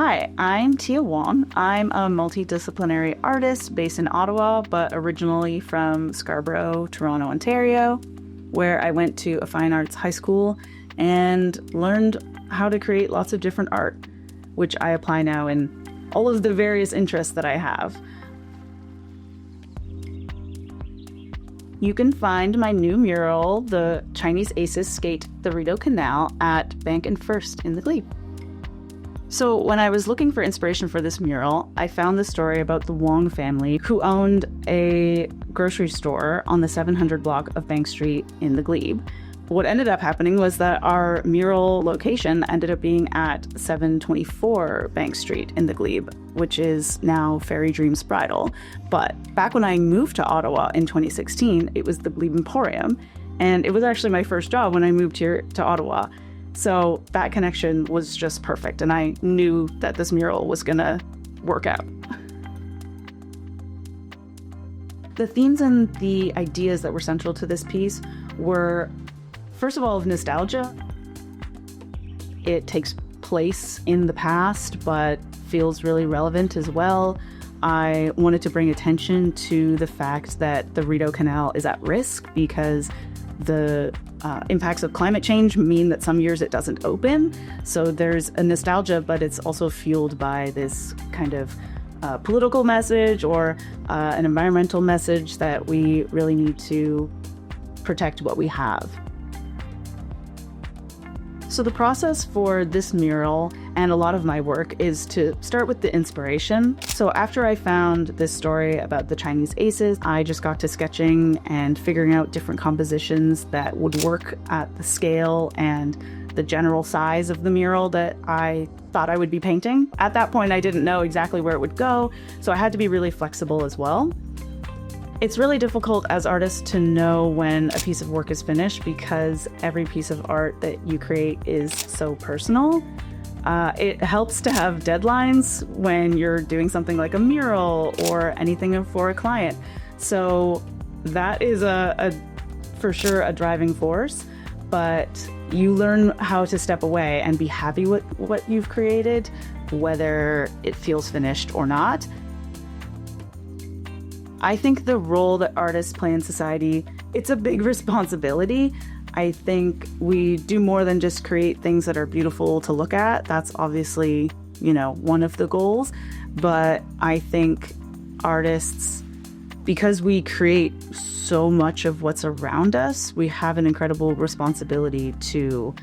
Hi, I'm Tia Wong. I'm a multidisciplinary artist based in Ottawa, but originally from Scarborough, Toronto, Ontario, where I went to a fine arts high school and learned how to create lots of different art, which I apply now in all of the various interests that I have. You can find my new mural, the Chinese Aces Skate the Canal, at Bank and First in the Glebe. So when I was looking for inspiration for this mural, I found the story about the Wong family who owned a grocery store on the 700 block of Bank Street in the Glebe. What ended up happening was that our mural location ended up being at 724 Bank Street in the Glebe, which is now Fairy Dreams Bridal. But back when I moved to Ottawa in 2016, it was the Glebe Emporium, and it was actually my first job when I moved here to Ottawa. So that connection was just perfect, and I knew that this mural was gonna work out. The themes and the ideas that were central to this piece were, first of all, of nostalgia. It takes place in the past, but feels really relevant as well. I wanted to bring attention to the fact that the Bridal Canal is at risk because the impacts of climate change mean that some years it doesn't open. So there's a nostalgia, but it's also fueled by this kind of political message or an environmental message that we really need to protect what we have. So the process for this mural and a lot of my work is to start with the inspiration. So after I found this story about the Chinese aces, I just got to sketching and figuring out different compositions that would work at the scale and the general size of the mural that I thought I would be painting. At that point, I didn't know exactly where it would go, so I had to be really flexible as well. It's really difficult as artists to know when a piece of work is finished because every piece of art that you create is so personal. It helps to have deadlines when you're doing something like a mural or anything for a client. So that is for sure a driving force, but you learn how to step away and be happy with what you've created, whether it feels finished or not. I think the role that artists play in society, it's a big responsibility. I think we do more than just create things that are beautiful to look at. That's obviously, one of the goals. But I think artists, because we create so much of what's around us, we have an incredible responsibility to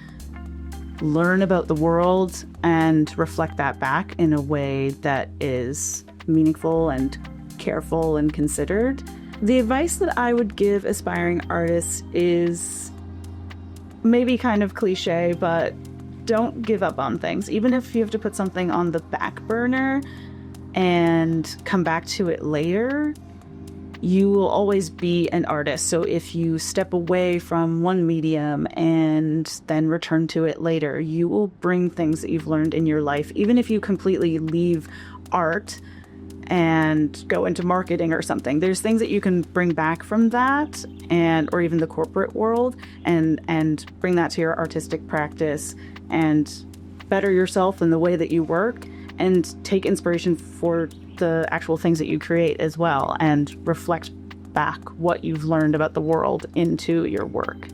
learn about the world and reflect that back in a way that is meaningful and careful and considered. The advice that I would give aspiring artists is maybe kind of cliche, but don't give up on things. Even if you have to put something on the back burner and come back to it later, you will always be an artist. So if you step away from one medium and then return to it later, you will bring things that you've learned in your life. Even if you completely leave art and go into marketing or something, there's things that you can bring back from that or even the corporate world and bring that to your artistic practice and better yourself in the way that you work and take inspiration for the actual things that you create as well and reflect back what you've learned about the world into your work.